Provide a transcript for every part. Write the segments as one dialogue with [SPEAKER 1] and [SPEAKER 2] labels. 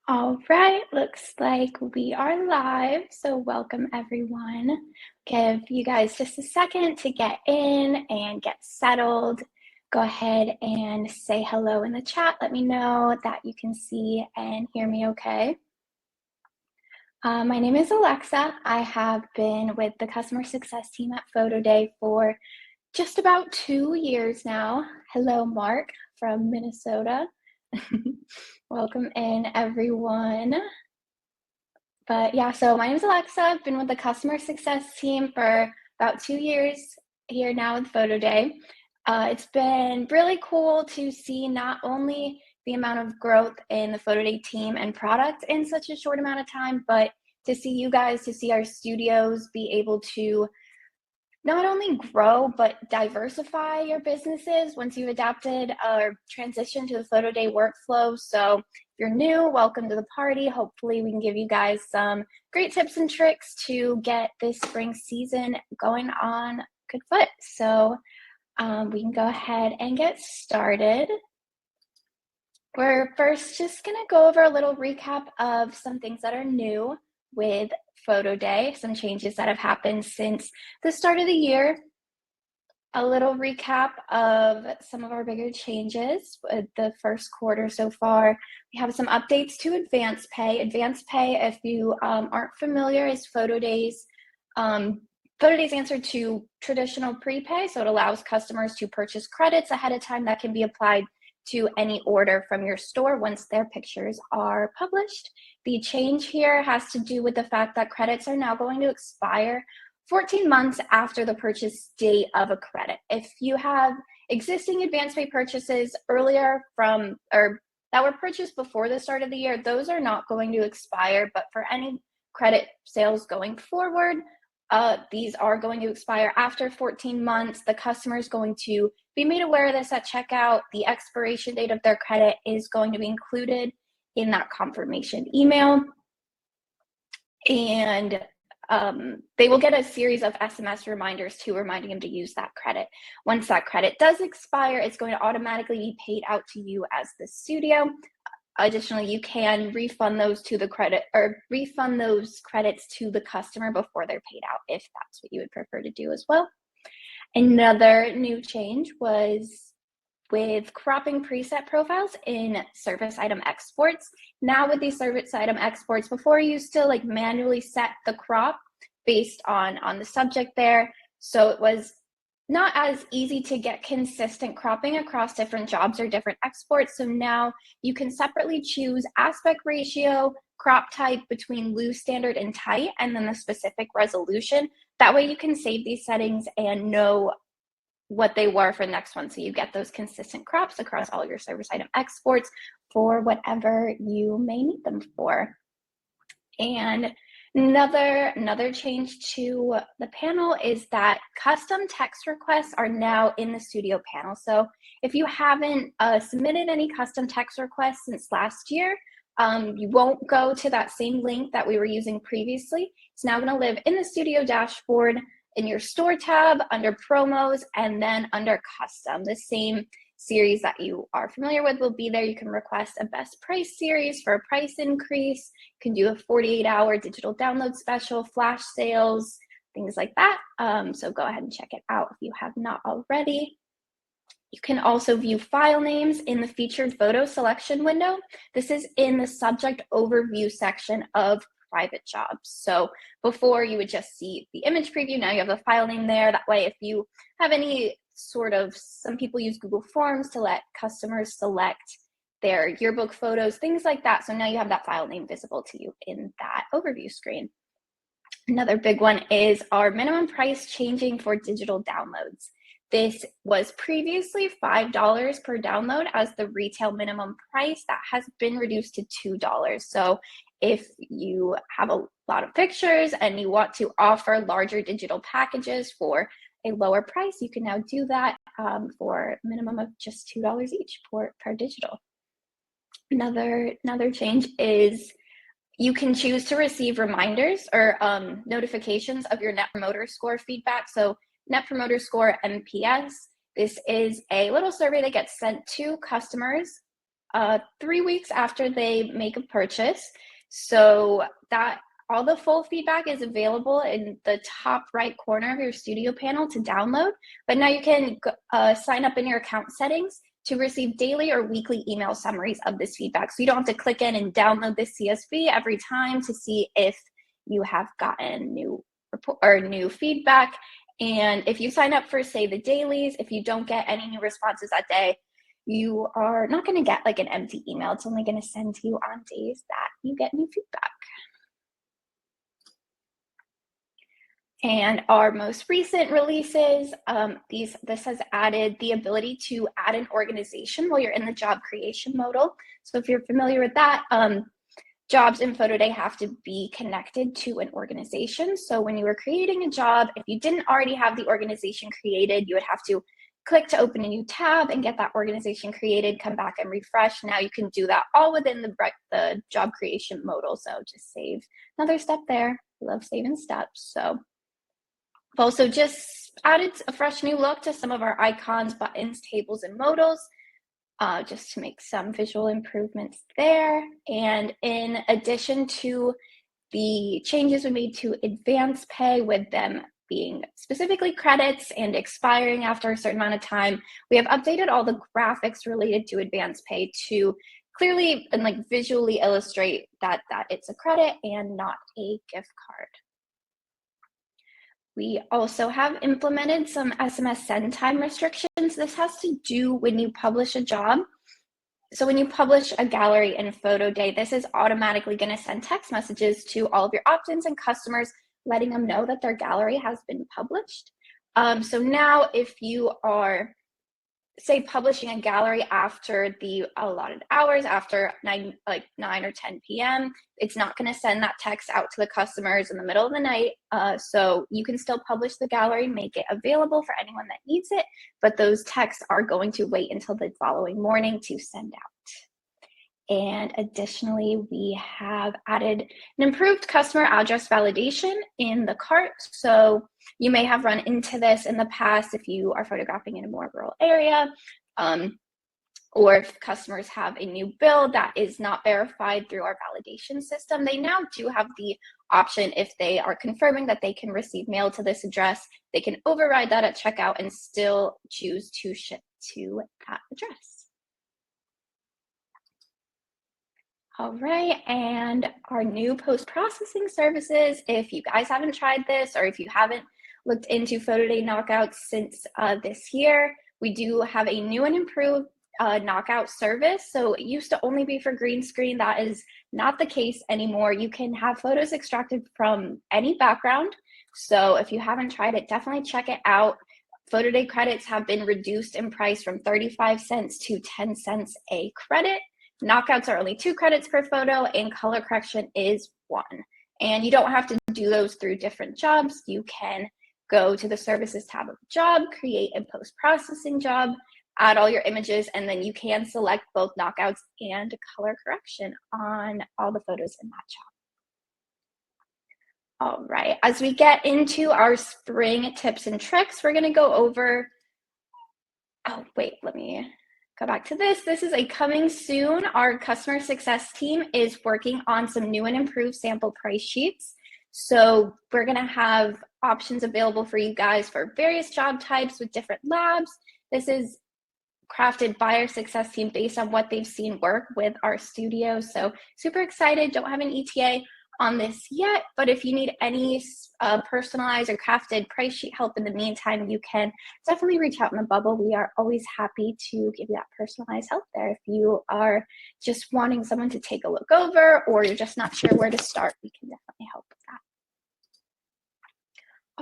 [SPEAKER 1] All right, looks like we are live. So welcome everyone. Give you guys just a second to get in and get settled. Go ahead and say hello in the chat. Let me know that you can see and hear me okay. My name is Alexa. I have been with the customer success team at PhotoDay for just about 2 years now. Hello, Mark from Minnesota. Welcome in, everyone. But yeah, so my name is Alexa. I've been with the customer success team for about 2 years here now with PhotoDay. It's been really cool to see not only the amount of growth in the PhotoDay team and product in such a short amount of time, but to see you guys, to see our studios be able to not only grow, but diversify your businesses once you've adapted or transitioned to the PhotoDay workflow. So if you're new, welcome to the party. Hopefully we can give you guys some great tips and tricks to get this spring season going on good foot. So we can go ahead and get started. We're first just gonna go over a little recap of some things that are new with PhotoDay, some changes that have happened since the start of the year. A little recap of some of our bigger changes with the first quarter so far. We have some updates to AdvancePay. AdvancePay, if you aren't familiar, is PhotoDay's answer to traditional prepay. So it allows customers to purchase credits ahead of time that can be applied to any order from your store once their pictures are published. The change here has to do with the fact that credits are now going to expire 14 months after the purchase date of a credit. If you have existing AdvancePay purchases earlier from or that were purchased before the start of the year, those are not going to expire, but for any credit sales going forward, these are going to expire after 14 months. The customer is going to be made aware of this at checkout. The expiration date of their credit is going to be included in that confirmation email. And they will get a series of SMS reminders too, reminding them to use that credit. Once that credit does expire, it's going to automatically be paid out to you as the studio. Additionally, you can refund those to the credit or refund those credits to the customer before they're paid out, if that's what you would prefer to do as well. Another new change was with cropping preset profiles in service item exports. Now with these service item exports, before you used to like manually set the crop based on the subject there. So it was not as easy to get consistent cropping across different jobs or different exports. So now you can separately choose aspect ratio, crop type between loose, standard, and tight, and then the specific resolution. That way you can save these settings and know what they were for the next one. So you get those consistent crops across all your service item exports for whatever you may need them for. And another change to the panel is that custom text requests are now in the studio panel. So if you haven't submitted any custom text requests since last year, you won't go to that same link that we were using previously. It's now going to live in the studio dashboard in your store tab under promos and then under custom. The same series that you are familiar with will be there. You can request a best price series for a price increase. You can do a 48-hour digital download special, flash sales, things like that. So go ahead and check it out if you have not already. You can also view file names in the featured photo selection window. This is in the subject overview section of private jobs. So before you would just see the image preview, now you have the file name there. That way, if you have any some people use Google Forms to let customers select their yearbook photos, things like that. So now you have that file name visible to you in that overview screen. Another big one is our minimum price changing for digital downloads. This was previously $5 per download as the retail minimum price. That has been reduced to $2. So if you have a lot of pictures and you want to offer larger digital packages for a lower price, you can now do that for a minimum of just $2 each per digital. Another change is you can choose to receive reminders or notifications of your Net Promoter Score feedback. So Net Promoter Score NPS, this is a little survey that gets sent to customers 3 weeks after they make a purchase. So that all the full feedback is available in the top right corner of your studio panel to download. But now you can sign up in your account settings to receive daily or weekly email summaries of this feedback. So you don't have to click in and download this CSV every time to see if you have gotten new report or new feedback. And if you sign up for, say, the dailies, if you don't get any new responses that day, you are not going to get like an empty email. It's only going to send to you on days that you get new feedback. And our most recent releases, this has added the ability to add an organization while you're in the job creation modal. So if you're familiar with that, jobs in PhotoDay have to be connected to an organization. So when you were creating a job, if you didn't already have the organization created, you would have to click to open a new tab and get that organization created, come back and refresh. Now you can do that all within the job creation modal. So just save another step there. I love saving steps. So I've also just added a fresh new look to some of our icons, buttons, tables, and modals, just to make some visual improvements there. And in addition to the changes we made to AdvancePay, with them being specifically credits and expiring after a certain amount of time, we have updated all the graphics related to AdvancePay to clearly and like visually illustrate that it's a credit and not a gift card. We also have implemented some SMS send time restrictions. This has to do when you publish a job. So when you publish a gallery in PhotoDay, this is automatically going to send text messages to all of your opt-ins and customers, letting them know that their gallery has been published. So now if you are, say, publishing a gallery after the allotted hours, after 9 or 10 p.m., it's not going to send that text out to the customers in the middle of the night. So you can still publish the gallery, make it available for anyone that needs it, but those texts are going to wait until the following morning to send out. And additionally, we have added an improved customer address validation in the cart. So you may have run into this in the past if you are photographing in a more rural area, or if customers have a new bill that is not verified through our validation system. They now do have the option, if they are confirming that they can receive mail to this address, they can override that at checkout and still choose to ship to that address. All right, and our new post-processing services, if you guys haven't tried this or if you haven't looked into PhotoDay knockouts since this year, we do have a new and improved knockout service. So it used to only be for green screen. That is not the case anymore. You can have photos extracted from any background. So if you haven't tried it, definitely check it out. PhotoDay credits have been reduced in price from 35 cents to 10 cents a credit. Knockouts are only 2 credits per photo, and color correction is 1. And you don't have to do those through different jobs. You can go to the services tab of the job, create a post-processing job, add all your images, and then you can select both knockouts and color correction on all the photos in that job. All right, as we get into our spring tips and tricks, we're gonna go over, oh wait, let me go back to this. This is a coming soon. Our customer success team is working on some new and improved sample price sheets. So we're gonna have options available for you guys for various job types with different labs. This is crafted by our success team based on what they've seen work with our studio. So super excited. Don't have an ETA on this yet, but if you need any personalized or crafted price sheet help in the meantime, you can definitely reach out in the bubble. We are always happy to give you that personalized help there. If you are just wanting someone to take a look over, or you're just not sure where to start, we can definitely help with that.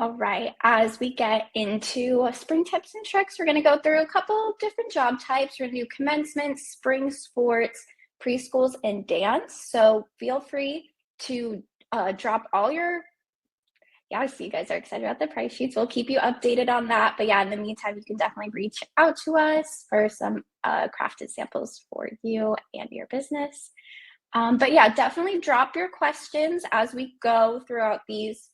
[SPEAKER 1] All right, as we get into spring tips and tricks, we're going to go through a couple of different job types. We're going to do commencement, spring sports, preschools, and dance. So feel free to drop all your, I see you guys are excited about the price sheets. We'll keep you updated on that. But yeah, in the meantime, you can definitely reach out to us for some crafted samples for you and your business. But yeah, definitely drop your questions as we go throughout these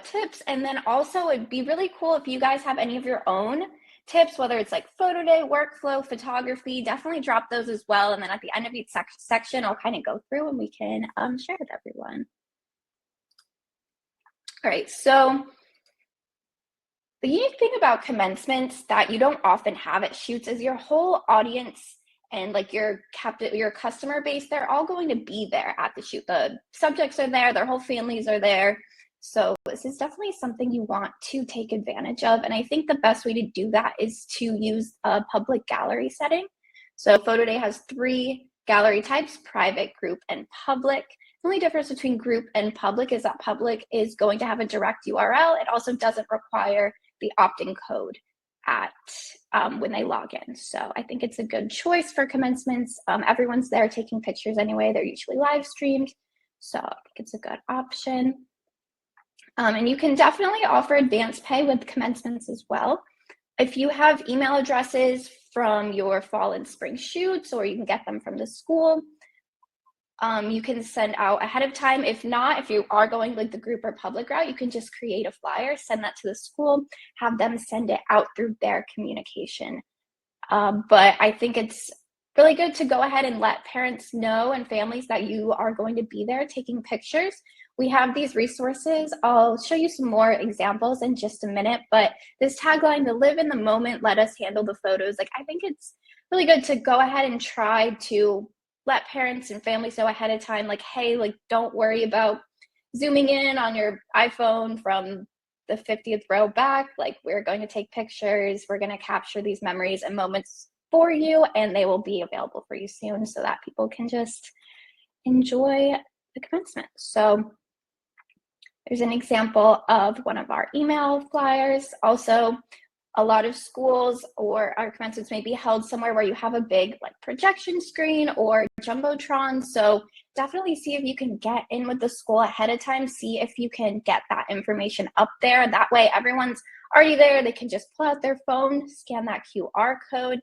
[SPEAKER 1] tips. And then also it'd be really cool if you guys have any of your own tips, whether it's like PhotoDay, workflow, photography, definitely drop those as well. And then at the end of each section, I'll kind of go through and we can share with everyone. All right, so the unique thing about commencements that you don't often have at shoots is your whole audience and like your customer base, they're all going to be there at the shoot. The subjects are there, their whole families are there. So this is definitely something you want to take advantage of. And I think the best way to do that is to use a public gallery setting. So PhotoDay has 3 gallery types: private, group, and public. The only difference between group and public is that public is going to have a direct URL. It also doesn't require the opt-in code at when they log in. So I think it's a good choice for commencements. Everyone's there taking pictures anyway. They're usually live streamed. So I think it's a good option. And you can definitely offer advance pay with commencements as well. If you have email addresses from your fall and spring shoots, or you can get them from the school, you can send out ahead of time. If not, if you are going like the group or public route, you can just create a flyer, send that to the school, have them send it out through their communication. But I think it's really good to go ahead and let parents know and families that you are going to be there taking pictures. We have these resources. I'll show you some more examples in just a minute, but this tagline, to live in the moment, let us handle the photos. Like, I think it's really good to go ahead and try to let parents and families know ahead of time, like, hey, like, don't worry about zooming in on your iPhone from the 50th row back. Like, we're going to take pictures. We're going to capture these memories and moments for you, and they will be available for you soon so that people can just enjoy the commencement. So there's an example of one of our email flyers. Also, a lot of schools or our commencements may be held somewhere where you have a big like projection screen or jumbotron. So definitely see if you can get in with the school ahead of time. See if you can get that information up there. That way everyone's already there. They can just pull out their phone, scan that QR code,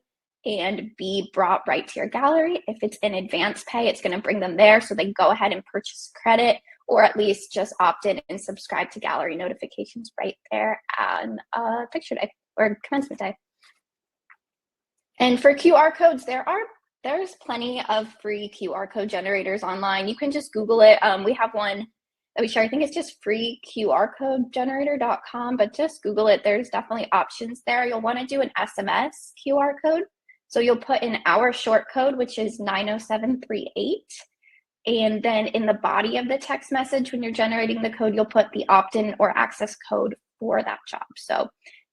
[SPEAKER 1] and be brought right to your gallery. If it's in advance pay, it's going to bring them there. So they go ahead and purchase credit, or at least just opt in and subscribe to gallery notifications right there on picture day or commencement day. And for QR codes, there's plenty of free QR code generators online. You can just Google it. We have one that we share. I think it's just freeqrcodegenerator.com, but just Google it. There's definitely options there. You'll want to do an SMS QR code. So you'll put in our short code, which is 90738. And then in the body of the text message, when you're generating the code, you'll put the opt-in or access code for that job. So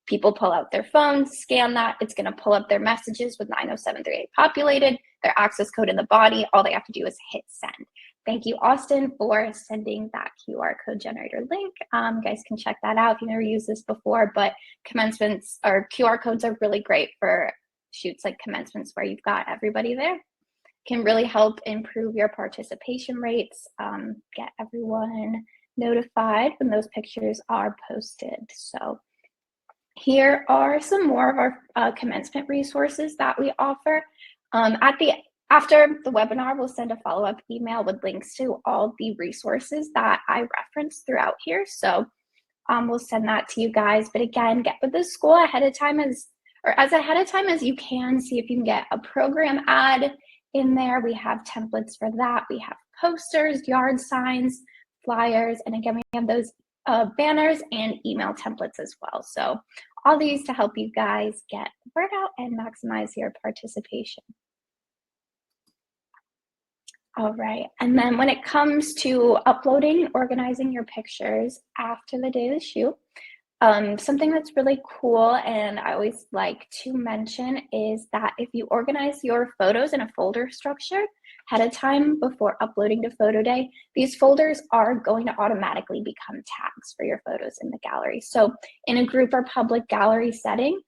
[SPEAKER 1] people pull out their phones, scan that, it's going to pull up their messages with 90738 populated, their access code in the body. All they have to do is hit send. Thank you, Austin, for sending that QR code generator link. You guys can check that out if you've never used this before, but commencements or QR codes are really great for shoots like commencements where you've got everybody there. Can really help improve your participation rates, get everyone notified when those pictures are posted. So here are some more of our commencement resources that we offer. After the webinar, we'll send a follow-up email with links to all the resources that I referenced throughout here. So we'll send that to you guys. But again, get with the school ahead of time as ahead of time as you can. See if you can get a program ad in there. We have templates for that. We have posters, yard signs, flyers, and again, we have those banners and email templates as well. So all these to help you guys get the word out and maximize your participation. All right, and then when it comes to uploading and organizing your pictures after the day of the shoot, something that's really cool and I always like to mention is that if you organize your photos in a folder structure ahead of time before uploading to PhotoDay, these folders are going to automatically become tags for your photos in the gallery. So in a group or public gallery setting,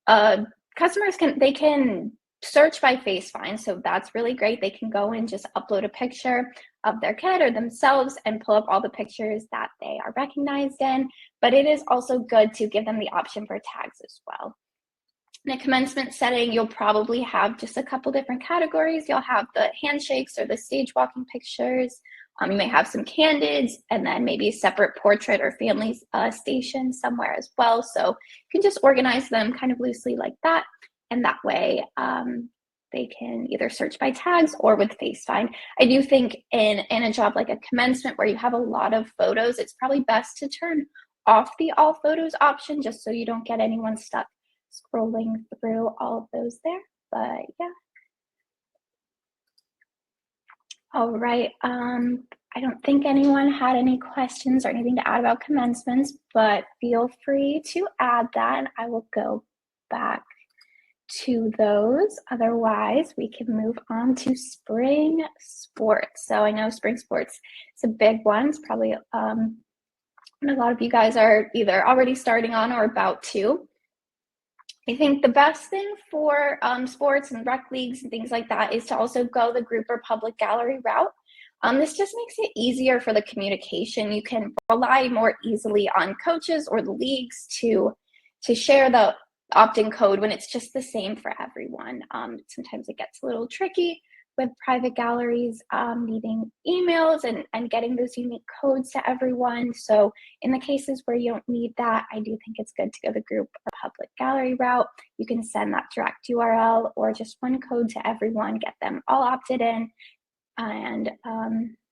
[SPEAKER 1] customers can search by face find. So that's really great. They can go and just upload a picture of their kid or themselves and pull up all the pictures that they are recognized in. But it is also good to give them the option for tags as well. In a commencement setting, you'll probably have just a couple different categories. You'll have the handshakes or the stage walking pictures, You may have some candids and then maybe a separate portrait or family station somewhere as well. So you can just organize them kind of loosely like that. And that way they can either search by tags or with Face Find. I do think in a job like a commencement where you have a lot of photos, it's probably best to turn off the all photos option just so you don't get anyone stuck scrolling through all of those there. But yeah. All right. I don't think anyone had any questions or anything to add about commencements, but feel free to add that and I will go back to those. Otherwise, we can move on to spring sports. So I know spring sports is a big one. It's probably a lot of you guys are either already starting on or about to. I think the best thing for sports and rec leagues and things like that is to also go the group or public gallery route. This just makes it easier for the communication. You can rely more easily on coaches or the leagues to share the opt-in code when it's just the same for everyone. Sometimes it gets a little tricky with private galleries needing emails and getting those unique codes to everyone. So in the cases where you don't need that, I do think it's good to go the group or public gallery route. You can send that direct URL or just one code to everyone, get them all opted in and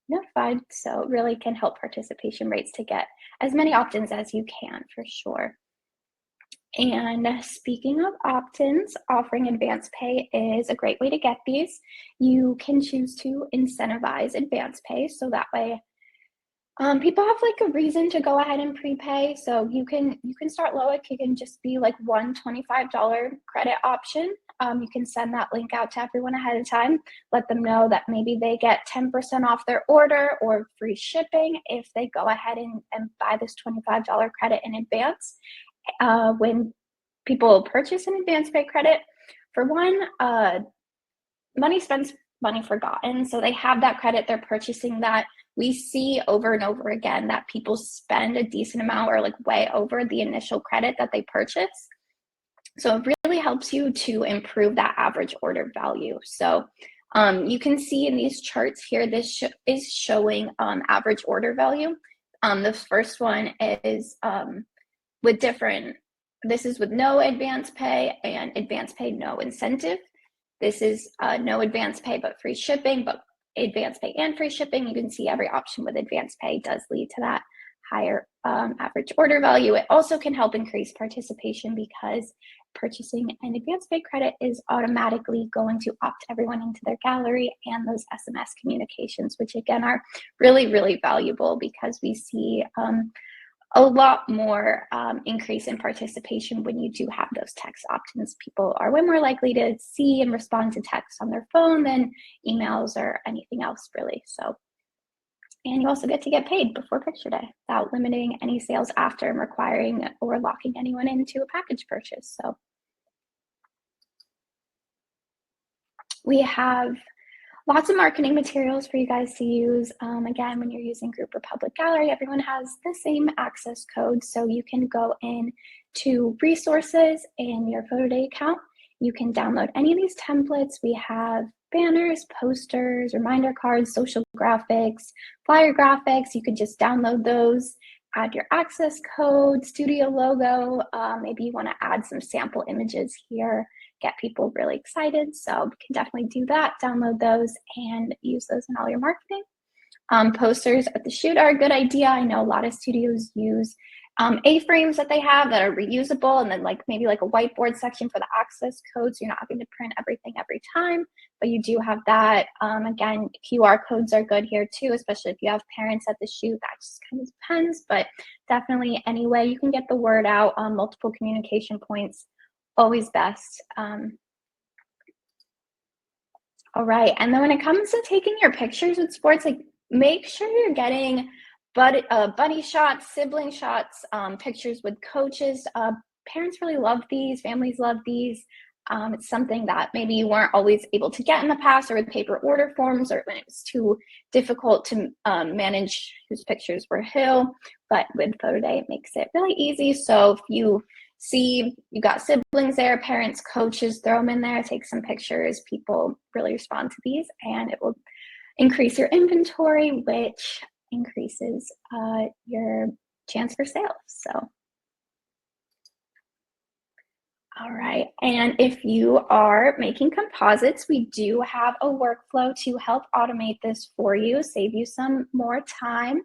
[SPEAKER 1] notified. So it really can help participation rates to get as many opt-ins as you can for sure. And speaking of opt-ins, offering advance pay is a great way to get these. You can choose to incentivize advance pay, so that way people have like a reason to go ahead and prepay. So you can start low. It can just be like one $25 credit option. You can send that link out to everyone ahead of time. Let them know that maybe they get 10% off their order or free shipping if they go ahead and buy this $25 credit in advance. When people purchase an advance pay credit, for one, money spent, money forgotten. So they have that credit, they're purchasing that. We see over and over again that people spend a decent amount or like way over the initial credit that they purchase. So it really helps you to improve that average order value. So you can see in these charts here, this is showing average order value. The first one is with different, this is with no advance pay and advance pay no incentive. This is no advance pay but free shipping, but advance pay and free shipping. You can see every option with advance pay does lead to that higher average order value. It also can help increase participation because purchasing an advance pay credit is automatically going to opt everyone into their gallery and those SMS communications, which again are really, really valuable because we see a lot more increase in participation when you do have those text opt-ins. People are way more likely to see and respond to text on their phone than emails or anything else really. So, and you also get to get paid before picture day without limiting any sales after and requiring or locking anyone into a package purchase. So we have lots of marketing materials for you guys to use. Again, when you're using group or public gallery, everyone has the same access code. So you can go in to resources in your PhotoDay account. You can download any of these templates. We have banners, posters, reminder cards, social graphics, flyer graphics. You could just download those, add your access code, studio logo. Maybe you want to add some sample images here, get people really excited. So you can definitely do that, download those and use those in all your marketing. Posters at the shoot are a good idea. I know a lot of studios use A-frames that they have that are reusable, and then maybe a whiteboard section for the access code, so you're not having to print everything every time, but you do have that. Again, QR codes are good here too, especially if you have parents at the shoot. That just kind of depends, but definitely any way you can get the word out on multiple communication points, always best. All right, and then when it comes to taking your pictures with sports, make sure you're getting buddy shots, sibling shots, pictures with coaches. Parents really love these, families love these. It's something that maybe you weren't always able to get in the past, or with paper order forms, or when it was too difficult to manage whose pictures were who. But with PhotoDay, it makes it really easy. So if you see you got siblings there, parents, coaches, throw them in there, take some pictures. People really respond to these, and it will increase your inventory, which increases your chance for sales. So, all right. And if you are making composites, we do have a workflow to help automate this for you, save you some more time.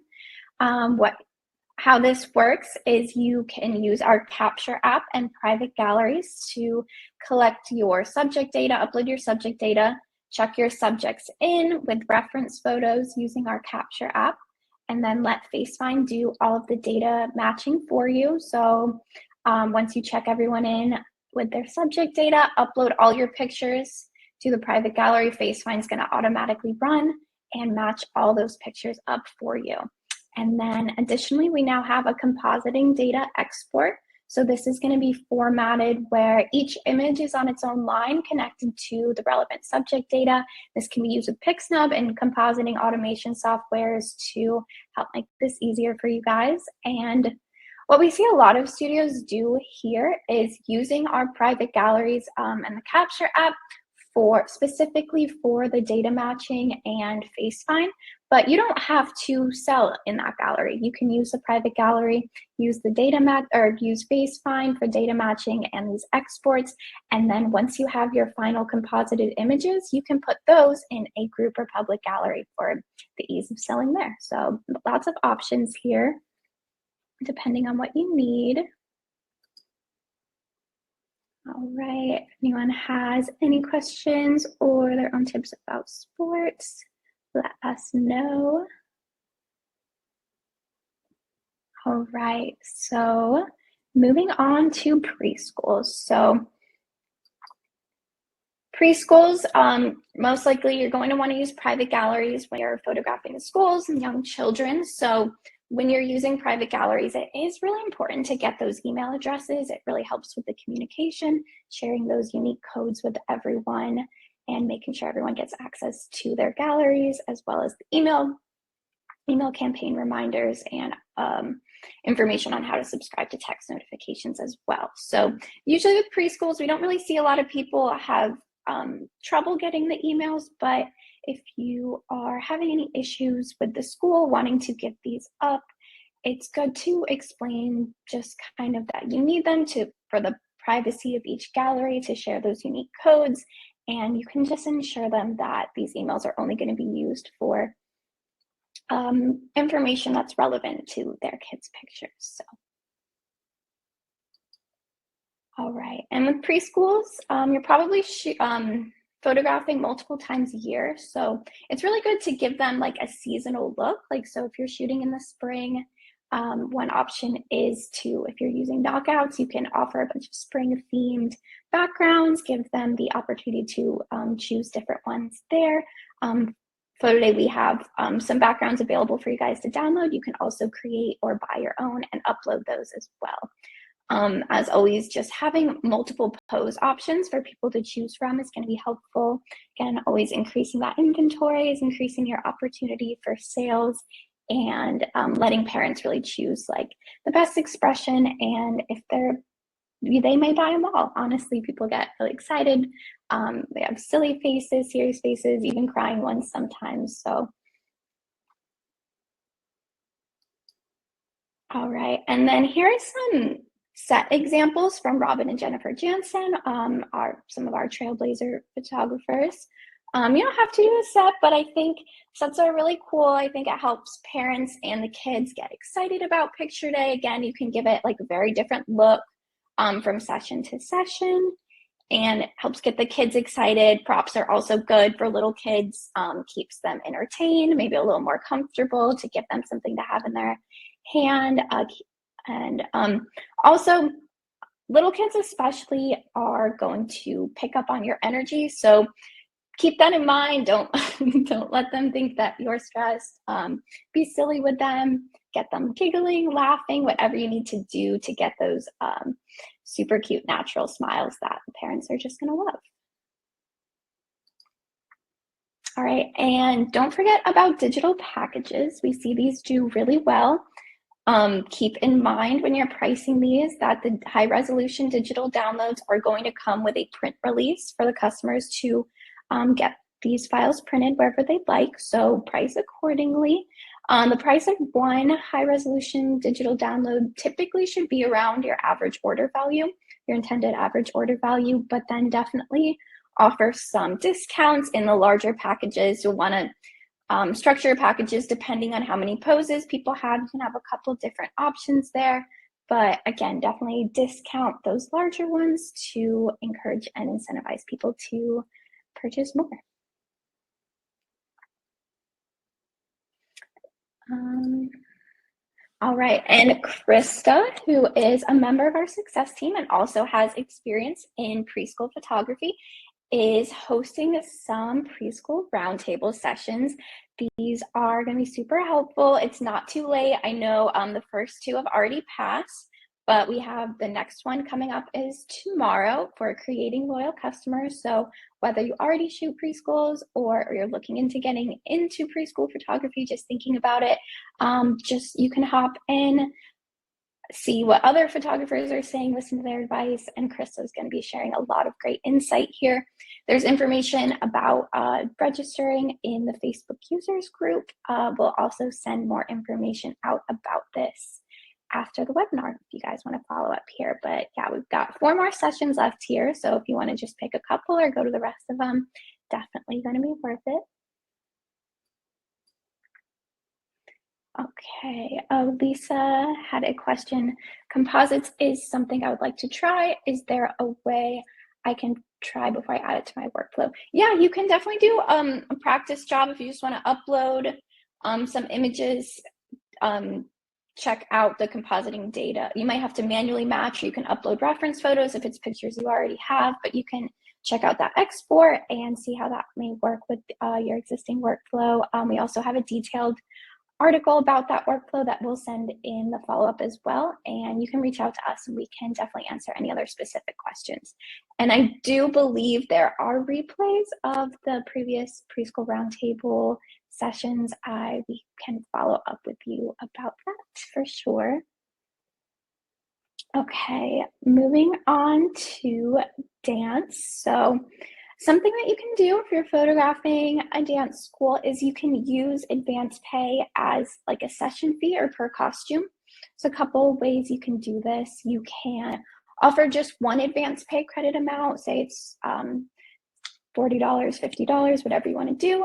[SPEAKER 1] How this works is you can use our Capture app and private galleries to collect your subject data, upload your subject data, check your subjects in with reference photos using our Capture app, and then let FaceFind do all of the data matching for you. So once you check everyone in with their subject data, upload all your pictures to the private gallery, FaceFind is going to automatically run and match all those pictures up for you. And then additionally, we now have a compositing data export. So this is going to be formatted where each image is on its own line connected to the relevant subject data. This can be used with Pixnub and compositing automation softwares to help make this easier for you guys. And what we see a lot of studios do here is using our private galleries and the Capture app specifically for the data matching and FaceFind, but you don't have to sell in that gallery. You can use the private gallery, use the data use FaceFind for data matching and these exports. And then once you have your final composited images, you can put those in a group or public gallery for the ease of selling there. So lots of options here, depending on what you need. All right, if anyone has any questions or their own tips about sports, let us know. All right, so moving on to preschools. So preschools, most likely you're going to want to use private galleries when you're photographing the schools and young children. So when you're using private galleries, it is really important to get those email addresses. It really helps with the communication, sharing those unique codes with everyone and making sure everyone gets access to their galleries, as well as the email campaign reminders and information on how to subscribe to text notifications as well. So usually with preschools, we don't really see a lot of people have trouble getting the emails, but if you are having any issues with the school wanting to give these up, it's good to explain just kind of that you need them for the privacy of each gallery to share those unique codes, and you can just ensure them that these emails are only going to be used for information that's relevant to their kids' pictures. So. All right, and with preschools, you're probably photographing multiple times a year. So it's really good to give them like a seasonal look. Like, so if you're shooting in the spring, one option is if you're using knockouts, you can offer a bunch of spring themed backgrounds, give them the opportunity to choose different ones there. PhotoDay, we have some backgrounds available for you guys to download. You can also create or buy your own and upload those as well. As always, just having multiple pose options for people to choose from is going to be helpful. Again, always increasing that inventory is increasing your opportunity for sales, and letting parents really choose like the best expression. And if they may buy them all. Honestly, people get really excited. They have silly faces, serious faces, even crying ones sometimes. So. All right, and then here are some set examples from Robin and Jennifer Janson, some of our trailblazer photographers. You don't have to do a set, but I think sets are really cool. I think it helps parents and the kids get excited about picture day. Again, you can give it like a very different look from session to session, and it helps get the kids excited. Props are also good for little kids, keeps them entertained, maybe a little more comfortable to give them something to have in their hand. And also, little kids especially are going to pick up on your energy. So keep that in mind. Don't let them think that you're stressed. Be silly with them. Get them giggling, laughing, whatever you need to do to get those super cute natural smiles that the parents are just going to love. All right, and don't forget about digital packages. We see these do really well. Keep in mind when you're pricing these that the high resolution digital downloads are going to come with a print release for the customers to get these files printed wherever they'd like, so price accordingly. The price of one high-resolution digital download typically should be around your average order value, your intended average order value, but then definitely offer some discounts in the larger packages. You'll want to structure packages depending on how many poses people have. You can have a couple different options there, but again, definitely discount those larger ones to encourage and incentivize people to purchase more. All right, and Chrysta, who is a member of our success team and also has experience in preschool photography, is hosting some preschool roundtable sessions. These are going to be super helpful. It's not too late. I know the first two have already passed, but we have the next one coming up is tomorrow for creating loyal customers. So whether you already shoot preschools or you're looking into getting into preschool photography, just thinking about it, you can hop in, see what other photographers are saying, listen to their advice, and Chrysta is going to be sharing a lot of great insight here. There's information about registering in the Facebook users group. We'll also send more information out about this after the webinar if you guys want to follow up here. But yeah, we've got 4 more sessions left here, so if you want to just pick a couple or go to the rest of them, definitely going to be worth it. Okay, Lisa had a question. Composites is something I would like to try. Is there a way I can try before I add it to my workflow? Yeah, you can definitely do a practice job if you just want to upload some images. Check out the compositing data. You might have to manually match, or you can upload reference photos if it's pictures you already have, but you can check out that export and see how that may work with your existing workflow. We also have a detailed article about that workflow that we'll send in the follow-up as well, and you can reach out to us and we can definitely answer any other specific questions. And I do believe there are replays of the previous preschool roundtable sessions. We can follow up with you about that for sure. Okay, moving on to dance. So something that you can do if you're photographing a dance school is you can use AdvancePay as like a session fee or per costume. So a couple of ways you can do this. You can offer just one AdvancePay credit amount, say it's $40, $50, whatever you want to do.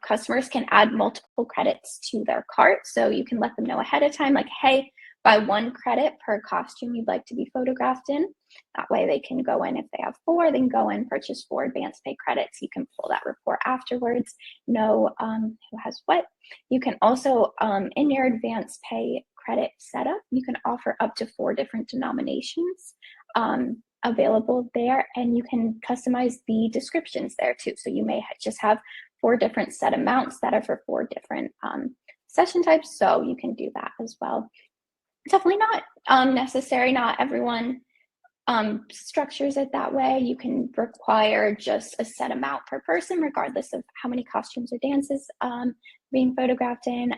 [SPEAKER 1] Customers can add multiple credits to their cart, so you can let them know ahead of time, like, hey, buy 1 credit per costume you'd like to be photographed in. That way they can go in, if they have 4, they can go in, purchase 4 AdvancePay credits. You can pull that report afterwards, know who has what. You can also, in your AdvancePay credit setup, you can offer up to 4 different denominations available there, and you can customize the descriptions there too. So you may just have 4 different set amounts that are for 4 different session types, so you can do that as well. Definitely not necessary. Not everyone structures it that way. You can require just a set amount per person, regardless of how many costumes or dances being photographed in.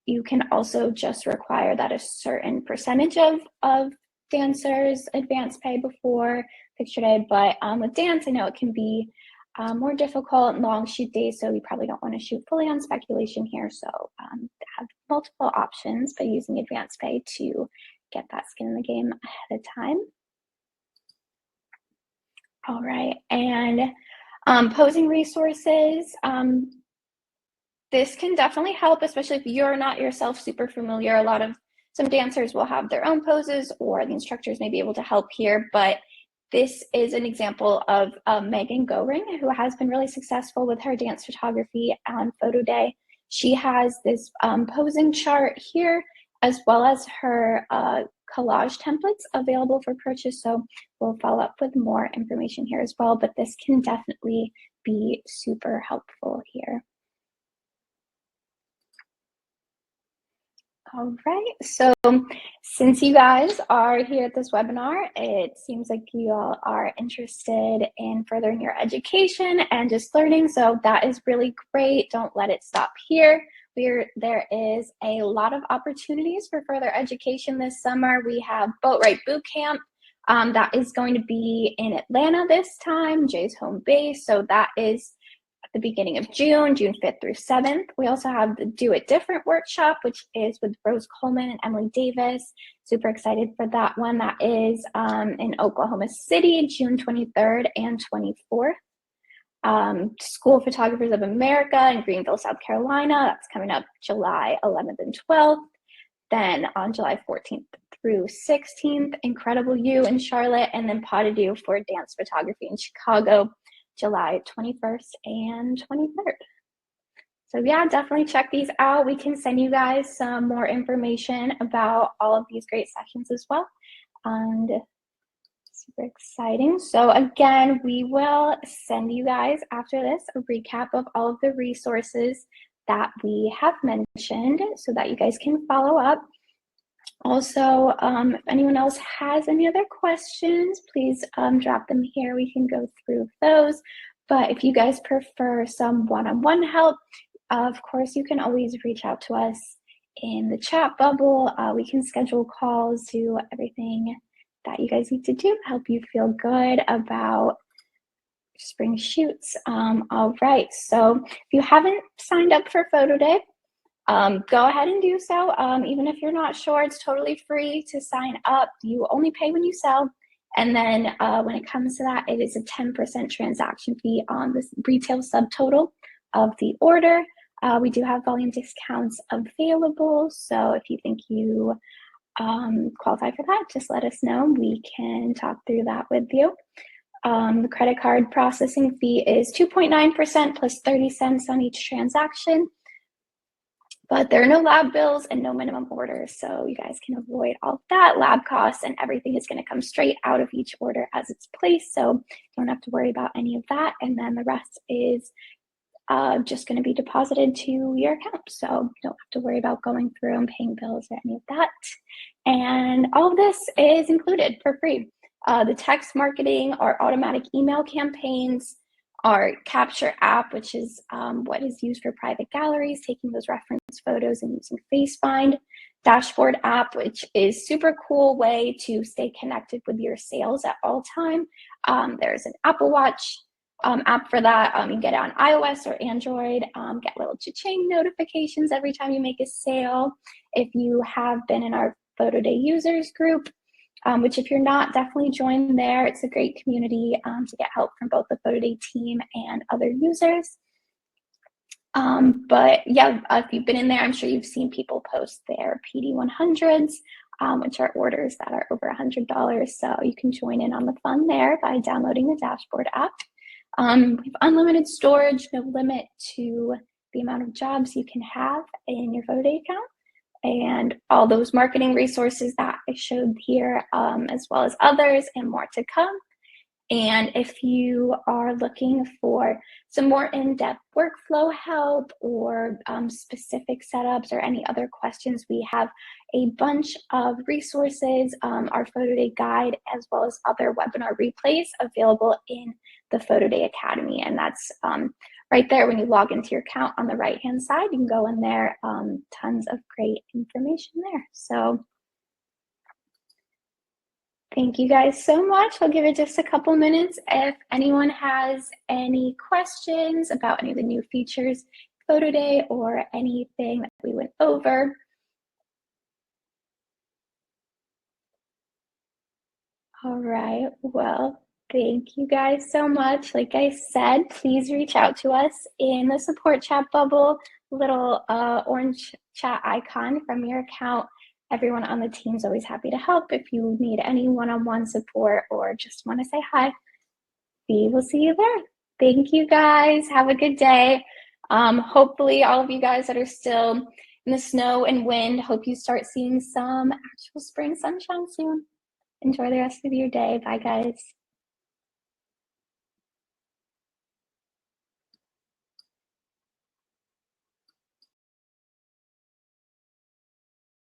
[SPEAKER 1] You can also just require that a certain percentage of dancers AdvancePay before picture day. But with dance, I know it can be more difficult and long shoot days, so we probably don't want to shoot fully on speculation here. So have multiple options by using AdvancePay to get that skin in the game ahead of time. All right, and posing resources. This can definitely help, especially if you're not yourself super familiar. Some dancers will have their own poses, or the instructors may be able to help here, but this is an example of Meghan Goering, who has been really successful with her dance photography on PhotoDay. She has this posing chart here, as well as her collage templates available for purchase. So we'll follow up with more information here as well, but this can definitely be super helpful here. All right, so since you guys are here at this webinar, it seems like you all are interested in furthering your education and just learning, so that is really great. Don't let it stop here. There is a lot of opportunities for further education this summer. We have Boatwright Boot Camp that is going to be in Atlanta this time, Jay's home base, so that is the beginning of June, June 5th through 7th. We also have the Do It Different workshop, which is with Rose Coleman and Emily Davis. Super excited for that one. That is in Oklahoma City, June 23rd and 24th. School of Photographers of America in Greenville, South Carolina. That's coming up July 11th and 12th. Then on July 14th through 16th, Incredible You in Charlotte, and then Pas de Deux for dance photography in Chicago, July 21st and 23rd. So yeah, definitely check these out. We can send you guys some more information about all of these great sessions as well. And super exciting. So again, we will send you guys after this a recap of all of the resources that we have mentioned so that you guys can follow up. Also, if anyone else has any other questions, please drop them here. We can go through those. But if you guys prefer some one-on-one help, of course, you can always reach out to us in the chat bubble. We can schedule calls, do everything that you guys need to do to help you feel good about spring shoots. All right, so if you haven't signed up for PhotoDay, go ahead and do so. Even if you're not sure, it's totally free to sign up. You only pay when you sell. And then when it comes to that, it is a 10% transaction fee on the retail subtotal of the order. We do have volume discounts available. So if you think you qualify for that, just let us know. We can talk through that with you. The credit card processing fee is 2.9% plus 30 cents on each transaction. But there are no lab bills and no minimum orders, so you guys can avoid all of that. Lab costs and everything is going to come straight out of each order as it's placed, so you don't have to worry about any of that. And then the rest is just going to be deposited to your account, so you don't have to worry about going through and paying bills or any of that. And all of this is included for free. The text marketing, our automatic email campaigns, our Capture app, which is what is used for private galleries, taking those reference photos and using FaceFind. Dashboard app, which is super cool way to stay connected with your sales at all time. There's an Apple Watch app for that. You can get it on iOS or Android. Get little cha-ching notifications every time you make a sale. If you have been in our PhotoDay users group, which if you're not, definitely join there. It's a great community to get help from both the PhotoDay team and other users. But yeah, if you've been in there, I'm sure you've seen people post their PD100s, which are orders that are over $100. So you can join in on the fun there by downloading the Dashboard app. We have unlimited storage, no limit to the amount of jobs you can have in your PhotoDay account. And all those marketing resources that I showed here, as well as others and more to come. And if you are looking for some more in-depth workflow help or specific setups or any other questions, we have a bunch of resources, our PhotoDay guide, as well as other webinar replays available in the PhotoDay Academy. And that's right there when you log into your account on the right-hand side. You can go in there, tons of great information there. So thank you guys so much. I'll give it just a couple minutes. If anyone has any questions about any of the new features, PhotoDay, or anything that we went over. All right, well, thank you guys so much. Like I said, please reach out to us in the support chat bubble, little orange chat icon from your account. Everyone on the team is always happy to help. If you need any one-on-one support or just want to say hi, we will see you there. Thank you guys. Have a good day. Hopefully all of you guys that are still in the snow and wind, hope you start seeing some actual spring sunshine soon. Enjoy the rest of your day. Bye, guys.